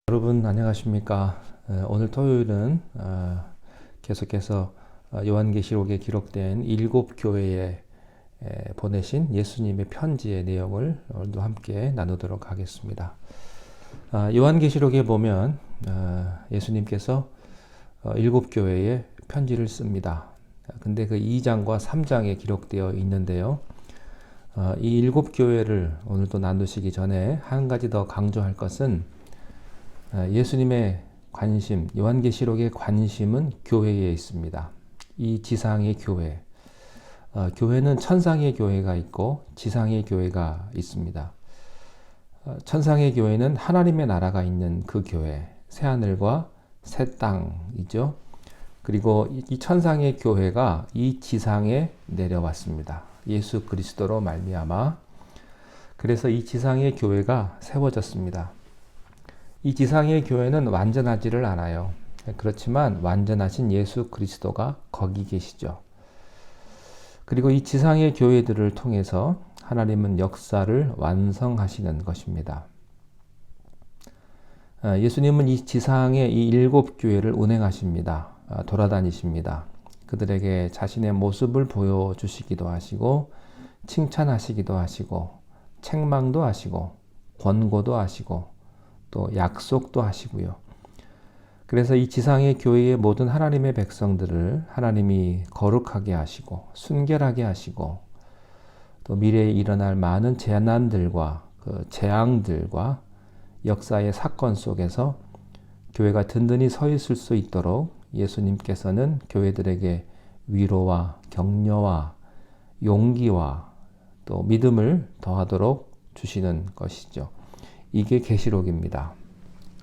여러분 안녕하십니까? 오늘 토요일은 계속해서 요한계시록에 기록된 7교회에 보내신 예수님의 편지의 내용을 오늘도 함께 나누도록 하겠습니다. 요한계시록에 보면 예수님께서 7교회에 편지를 씁니다. 근데 그 2장과 3장에 기록되어 있는데요. 이 7교회를 오늘도 나누시기 전에 한 가지 더 강조할 것은 예수님의 관심, 요한계시록의 관심은 교회에 있습니다. 이 지상의 교회. 교회는 천상의 교회가 있고 지상의 교회가 있습니다. 천상의 교회는 하나님의 나라가 있는 그 교회, 새하늘과 새 땅이죠. 그리고 이 천상의 교회가 이 지상에 내려왔습니다. 예수 그리스도로 말미암아. 그래서 이 지상의 교회가 세워졌습니다. 이 지상의 교회는 완전하지를 않아요. 그렇지만 완전하신 예수 그리스도가 거기 계시죠. 그리고 이 지상의 교회들을 통해서 하나님은 역사를 완성하시는 것입니다. 예수님은 이 지상의 이 7교회를 운행하십니다. 돌아다니십니다. 그들에게 자신의 모습을 보여주시기도 하시고 칭찬하시기도 하시고 책망도 하시고 권고도 하시고 또 약속도 하시고요. 그래서 이 지상의 교회의 모든 하나님의 백성들을 하나님이 거룩하게 하시고 순결하게 하시고 또 미래에 일어날 많은 재난들과 그 재앙들과 역사의 사건 속에서 교회가 든든히 서 있을 수 있도록 예수님께서는 교회들에게 위로와 격려와 용기와 또 믿음을 더하도록 주시는 것이죠. 이게 계시록입니다.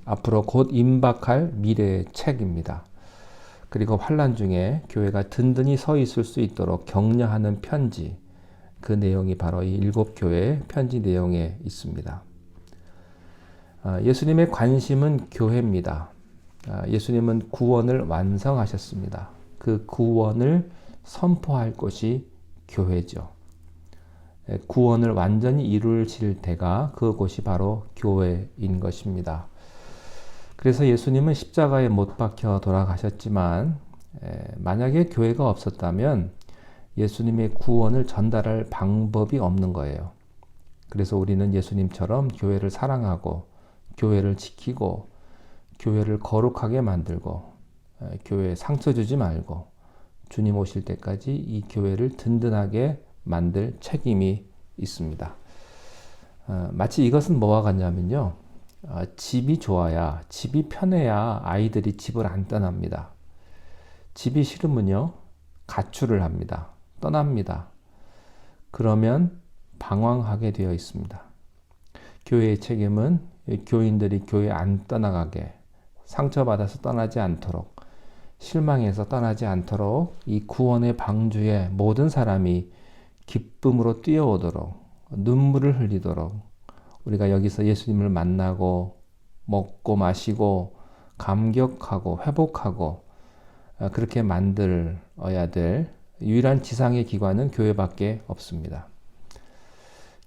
앞으로 곧 임박할 미래의 책입니다. 그리고 환난 중에 교회가 든든히 서 있을 수 있도록 격려하는 편지, 그 내용이 바로 이 7교회의 편지 내용에 있습니다. 예수님의 관심은 교회입니다. 예수님은 구원을 완성하셨습니다. 그 구원을 선포할 곳이 교회죠. 구원을 완전히 이루실 때가 그곳이 바로 교회인 것입니다. 그래서 예수님은 십자가에 못 박혀 돌아가셨지만 만약에 교회가 없었다면 예수님의 구원을 전달할 방법이 없는 거예요. 그래서 우리는 예수님처럼 교회를 사랑하고 교회를 지키고 교회를 거룩하게 만들고 교회에 상처 주지 말고 주님 오실 때까지 이 교회를 든든하게 만들 책임이 있습니다. 마치 이것은 뭐와 같냐면요. 집이 좋아야, 집이 편해야 아이들이 집을 안 떠납니다. 집이 싫으면요. 가출을 합니다. 떠납니다. 그러면 방황하게 되어 있습니다. 교회의 책임은 교인들이 교회 안 떠나가게, 상처받아서 떠나지 않도록, 실망해서 떠나지 않도록 이 구원의 방주에 모든 사람이 기쁨으로 뛰어오도록 눈물을 흘리도록 우리가 여기서 예수님을 만나고 먹고 마시고 감격하고 회복하고 그렇게 만들어야 될 유일한 지상의 기관은 교회밖에 없습니다.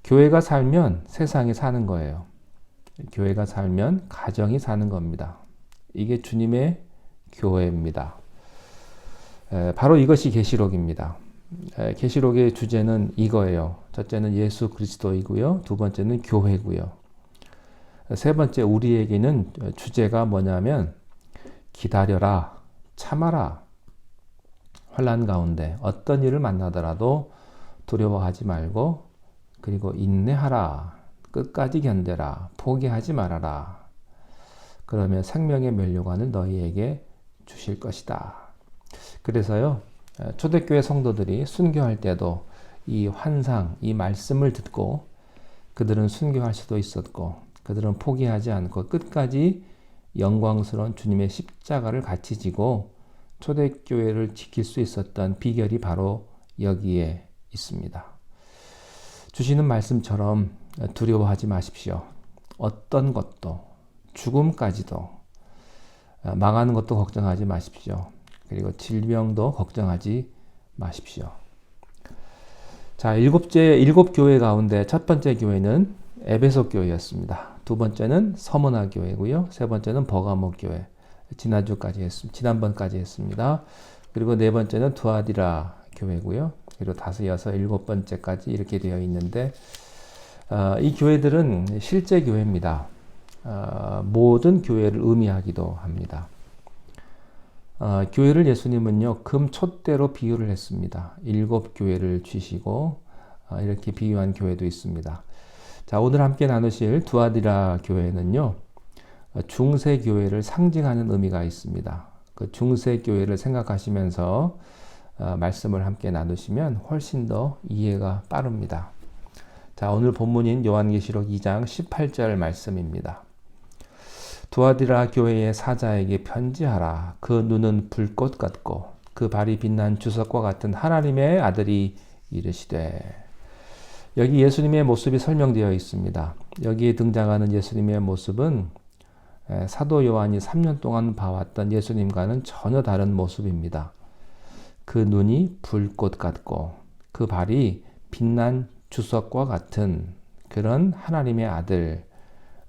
교회가 살면 세상이 사는 거예요. 교회가 살면 가정이 사는 겁니다. 이게 주님의 교회입니다. 바로 이것이 계시록입니다. 계시록의 주제는 이거예요. 첫째는 예수 그리스도이고요. 두 번째는 교회고요. 세 번째 우리에게는 주제가 뭐냐면 기다려라, 참아라. 환난 가운데 어떤 일을 만나더라도 두려워하지 말고 그리고 인내하라. 끝까지 견뎌라. 포기하지 말아라. 그러면 생명의 면류관을 너희에게 주실 것이다. 그래서요. 초대교회 성도들이 순교할 때도 이 환상, 이 말씀을 듣고 그들은 순교할 수도 있었고 그들은 포기하지 않고 끝까지 영광스러운 주님의 십자가를 같이 지고 초대교회를 지킬 수 있었던 비결이 바로 여기에 있습니다. 주시는 말씀처럼 두려워하지 마십시오. 어떤 것도, 죽음까지도, 망하는 것도 걱정하지 마십시오. 그리고 질병도 걱정하지 마십시오. 자, 7 교회 가운데 첫 번째 교회는 에베소 교회였습니다. 두 번째는 서문화 교회고요. 세 번째는 버가모 교회. 지난번까지 했습니다. 그리고 네 번째는 두아디라 교회고요. 그리고 다섯, 여섯, 일곱 번째까지 이렇게 되어 있는데 이 교회들은 실제 교회입니다. 모든 교회를 의미하기도 합니다. 교회를 예수님은요, 금 촛대로 비유를 했습니다. 7교회를 주시고 이렇게 비유한 교회도 있습니다. 자, 오늘 함께 나누실 두아디라 교회는요, 중세 교회를 상징하는 의미가 있습니다. 그 중세 교회를 생각하시면서 말씀을 함께 나누시면 훨씬 더 이해가 빠릅니다. 자, 오늘 본문인 요한계시록 2장 18절 말씀입니다. 두아디라 교회의 사자에게 편지하라. 그 눈은 불꽃 같고 그 발이 빛난 주석과 같은 하나님의 아들이 이르시되. 여기 예수님의 모습이 설명되어 있습니다. 여기에 등장하는 예수님의 모습은 사도 요한이 3년 동안 봐왔던 예수님과는 전혀 다른 모습입니다. 그 눈이 불꽃 같고 그 발이 빛난 주석과 같은 그런 하나님의 아들,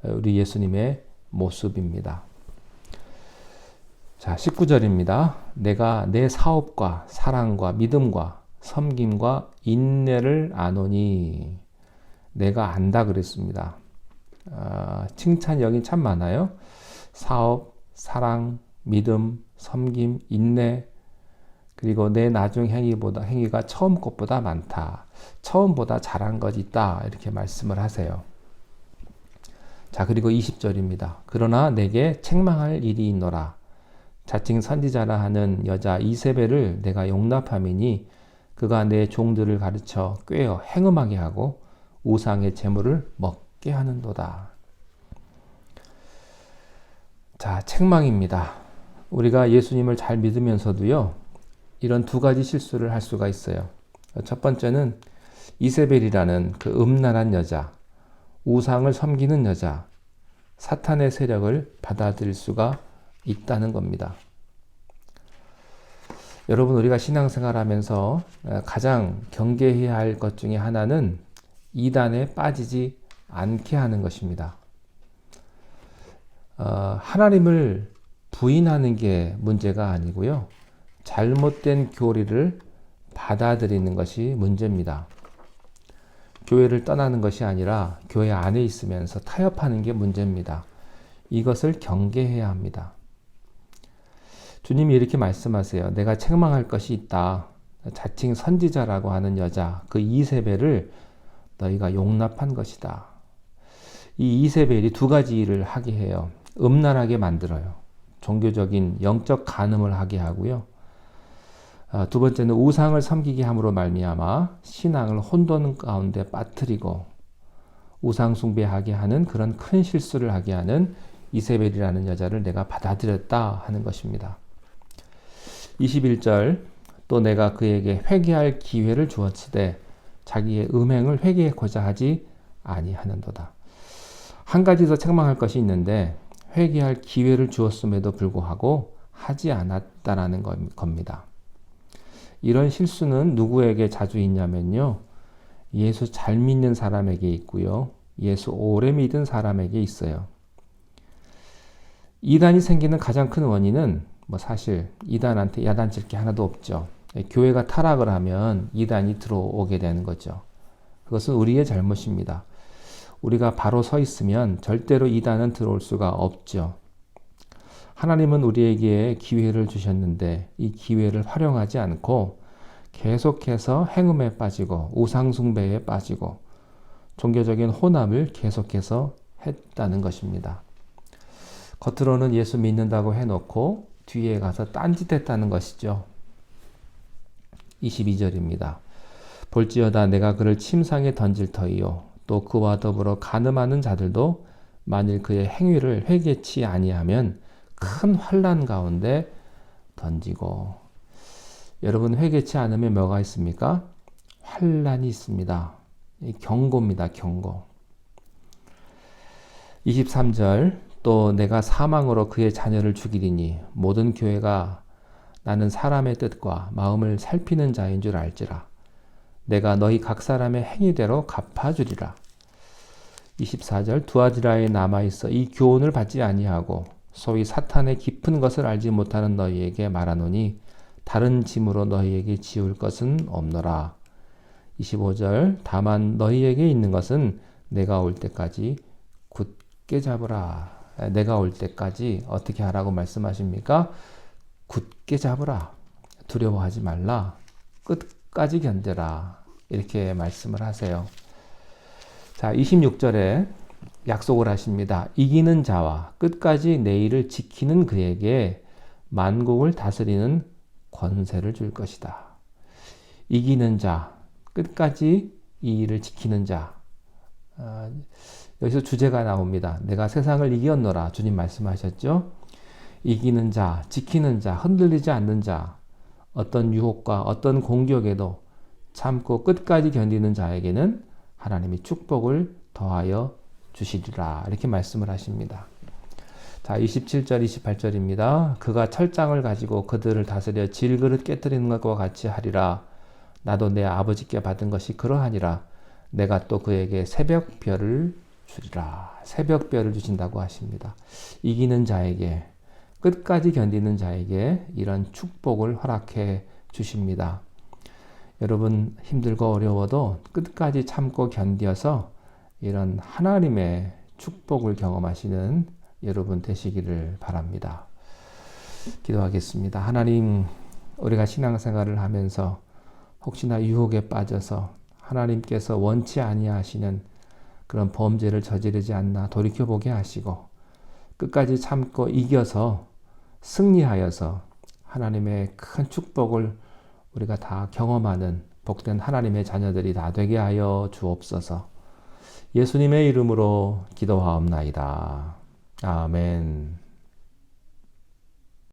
우리 예수님의 모습입니다. 자, 19절입니다. 내가 내 사업과 사랑과 믿음과 섬김과 인내를 아노니. 내가 안다 그랬습니다. 칭찬 여기 참 많아요. 사업, 사랑, 믿음, 섬김, 인내, 그리고 내 나중 행위가 처음 것보다 많다. 처음보다 잘한 것이 있다. 이렇게 말씀을 하세요. 자, 그리고 20절입니다. 그러나 내게 책망할 일이 있노라. 자칭 선지자라 하는 여자 이세벨을 내가 용납함이니 그가 내 종들을 가르쳐 꾀어 행음하게 하고 우상의 재물을 먹게 하는도다. 자, 책망입니다. 우리가 예수님을 잘 믿으면서도요, 이런 두 가지 실수를 할 수가 있어요. 첫 번째는 이세벨이라는 그 음란한 여자, 우상을 섬기는 여자, 사탄의 세력을 받아들일 수가 있다는 겁니다. 여러분, 우리가 신앙생활하면서 가장 경계해야 할 것 중에 하나는 이단에 빠지지 않게 하는 것입니다. 하나님을 부인하는 게 문제가 아니고요. 잘못된 교리를 받아들이는 것이 문제입니다. 교회를 떠나는 것이 아니라 교회 안에 있으면서 타협하는 게 문제입니다. 이것을 경계해야 합니다. 주님이 이렇게 말씀하세요. 내가 책망할 것이 있다. 자칭 선지자라고 하는 여자, 그 이세벨을 너희가 용납한 것이다. 이 이세벨이 두 가지 일을 하게 해요. 음란하게 만들어요. 종교적인 영적 간음을 하게 하고요. 두 번째는 우상을 섬기게 함으로 말미암아 신앙을 혼돈 가운데 빠뜨리고 우상 숭배하게 하는 그런 큰 실수를 하게 하는 이세벨이라는 여자를 내가 받아들였다 하는 것입니다. 21절 또 내가 그에게 회개할 기회를 주었으되 자기의 음행을 회개하고자 하지 아니하는도다. 한 가지 더 책망할 것이 있는데 회개할 기회를 주었음에도 불구하고 하지 않았다라는 겁니다. 이런 실수는 누구에게 자주 있냐면요. 예수 잘 믿는 사람에게 있고요. 예수 오래 믿은 사람에게 있어요. 이단이 생기는 가장 큰 원인은 사실 이단한테 야단칠 게 하나도 없죠. 교회가 타락을 하면 이단이 들어오게 되는 거죠. 그것은 우리의 잘못입니다. 우리가 바로 서 있으면 절대로 이단은 들어올 수가 없죠. 하나님은 우리에게 기회를 주셨는데 이 기회를 활용하지 않고 계속해서 행음에 빠지고 우상숭배에 빠지고 종교적인 혼합을 계속해서 했다는 것입니다. 겉으로는 예수 믿는다고 해놓고 뒤에 가서 딴짓했다는 것이죠. 22절입니다. 볼지어다 내가 그를 침상에 던질 터이요 또 그와 더불어 간음하는 자들도 만일 그의 행위를 회개치 아니하면 큰 환난 가운데 던지고. 여러분, 회개치 않으면 뭐가 있습니까? 환난이 있습니다. 경고입니다. 경고. 23절 또 내가 사망으로 그의 자녀를 죽이리니 모든 교회가 나는 사람의 뜻과 마음을 살피는 자인 줄 알지라. 내가 너희 각 사람의 행위대로 갚아주리라. 24절 두아디라에 남아있어 이 교훈을 받지 아니하고 소위 사탄의 깊은 것을 알지 못하는 너희에게 말하노니 다른 짐으로 너희에게 지울 것은 없노라. 25절 다만 너희에게 있는 것은 내가 올 때까지 굳게 잡으라. 내가 올 때까지 어떻게 하라고 말씀하십니까? 굳게 잡으라. 두려워하지 말라. 끝까지 견뎌라. 이렇게 말씀을 하세요. 자, 26절에 약속을 하십니다. 이기는 자와 끝까지 내 일을 지키는 그에게 만국을 다스리는 권세를 줄 것이다. 이기는 자, 끝까지 이 일을 지키는 자. 여기서 주제가 나옵니다. 내가 세상을 이겼노라. 주님 말씀하셨죠? 이기는 자, 지키는 자, 흔들리지 않는 자, 어떤 유혹과 어떤 공격에도 참고 끝까지 견디는 자에게는 하나님이 축복을 더하여 주시리라. 이렇게 말씀을 하십니다. 자, 27절, 28절입니다. 그가 철장을 가지고 그들을 다스려 질그릇 깨뜨리는 것과 같이 하리라. 나도 내 아버지께 받은 것이 그러하니라. 내가 또 그에게 새벽별을 주리라. 새벽별을 주신다고 하십니다. 이기는 자에게, 끝까지 견디는 자에게 이런 축복을 허락해 주십니다. 여러분 힘들고 어려워도 끝까지 참고 견뎌서 이런 하나님의 축복을 경험하시는 여러분 되시기를 바랍니다. 기도하겠습니다. 하나님, 우리가 신앙생활을 하면서 혹시나 유혹에 빠져서 하나님께서 원치 아니하시는 그런 범죄를 저지르지 않나 돌이켜보게 하시고 끝까지 참고 이겨서 승리하여서 하나님의 큰 축복을 우리가 다 경험하는 복된 하나님의 자녀들이 다 되게 하여 주옵소서. 예수님의 이름으로 기도하옵나이다. 아멘.